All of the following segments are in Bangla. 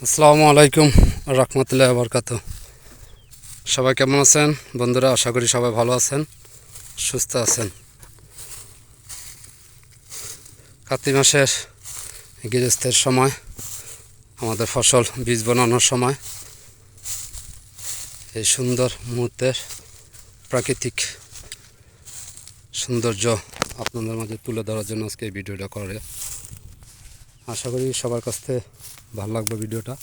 আসসালামু আলাইকুম রহমতুল্লাহ বরকাত। সবাই কেমন আছেন বন্ধুরা? আশা করি সবাই ভালো আছেন, সুস্থ আছেন। কার্তিক মাসের গৃহস্থের সময়, আমাদের ফসল বীজ বানানোর সময়, এই সুন্দর মুহূর্তের প্রাকৃতিক সৌন্দর্য আপনাদের মাঝে তুলে ধরার জন্য আজকে এই ভিডিওটা করে। আশা করি সবার কাছ থেকে ভালো লাগবে ভিডিওটা।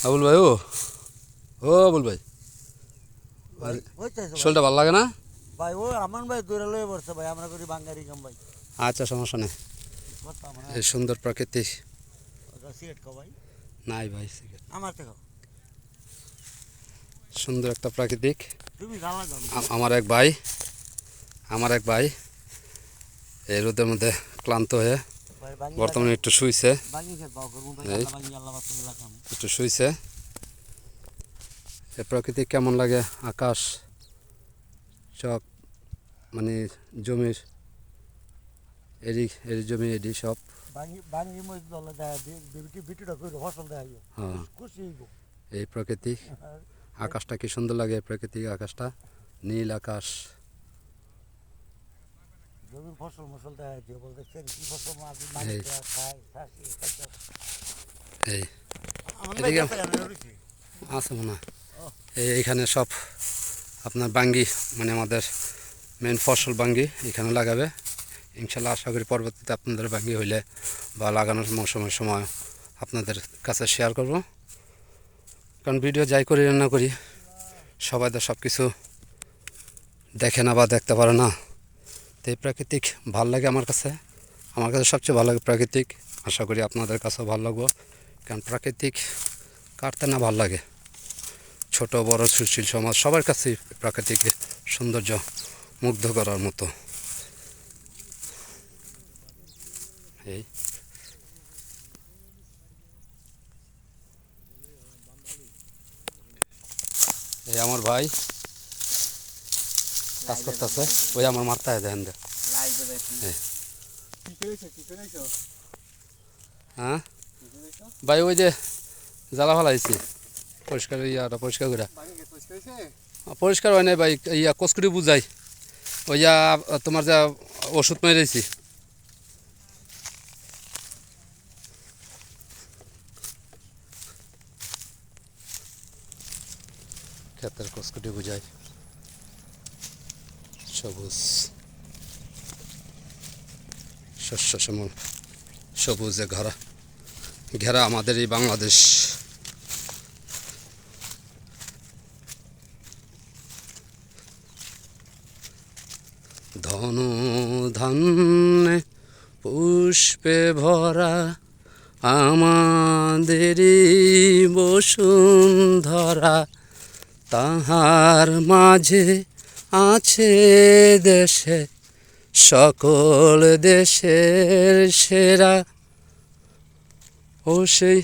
আবুল ভাই, ও আবুল ভাই, শোলটা ভালো লাগে না ভাই? ও আমান ভাই দূরে লয়ে পড়ছে ভাই, আমরা করি বাঙালি কাম ভাই। আচ্ছা, সমস্যা নেই। এই সুন্দর প্রাকৃতিক সিগারেট খাও ভাই? নাই ভাই, আমার থেকে সুন্দর একটা প্রাকৃতিক। তুমি গালা দাও। আমার এক ভাই এই রোদের মধ্যে ক্লান্ত হয়ে বর্তমানে একটু শুইছে, একটু শুইছে। এই প্রকৃতি কেমন লাগে? আকাশ, সব মানে জমির এরি এরি জমি এডি সব। হ্যাঁ, এই প্রকৃতি আকাশটা কি সুন্দর লাগে! এই প্রাকৃতিক আকাশটা, নীল আকাশ। জমির ফসল মসল দেখা যায়, বলতেছেন কি ফসল এই এদিকে আছে মনে হয়। এইখানে সব আপনার বাঙ্গি, মানে আমাদের মেন ফসল বাঙ্গি এখানে লাগাবে ইনশাল্লাহ। আশা করি পরবর্তীতে আপনাদের বাঙ্গি হইলে বা লাগানোর মৌসুমের সময় আপনাদের কাছে শেয়ার করব। কারণ ভিডিও যাই করি রান্না করি, সবাই তো সব কিছু দেখে না বা দেখতে পারে না। তো এই প্রাকৃতিক ভাল লাগে আমার কাছে সবচেয়ে ভালো লাগে প্রাকৃতিক। আশা করি আপনাদের কাছেও ভালো লাগবে, কারণ প্রাকৃতিক কাটতে না ভাল লাগে। ছোট বড় সুশীল সমাজ সবার কাছে প্রাকৃতিক সৌন্দর্য মুগ্ধ করার মতো। এই এই আমার ভাই কাজ করতেছে, ওই আমার মাথায় দেখেন। হ্যাঁ ভাই, ওই যে জ্বালা ফালাইছি পরিষ্কার, ইয়াটা পরিষ্কার করে। পরিষ্কার হয় নাই ভাই, ইয়া কচকুটি বুঝাই, ওই যা তোমার যা ওষুধ মেরেছি। ক্ষেতের কচকুটি বুঝাই, সবুজ শস্য শ্যামল, সবুজে ঘেরা আমাদের এই বাংলাদেশ। ধন ধান্যে পুষ্পে ভরা আমাদেরই বসুন্ধরা, তাহার মাঝে আছে দেশে সকল দেশের সেরা। ও সেই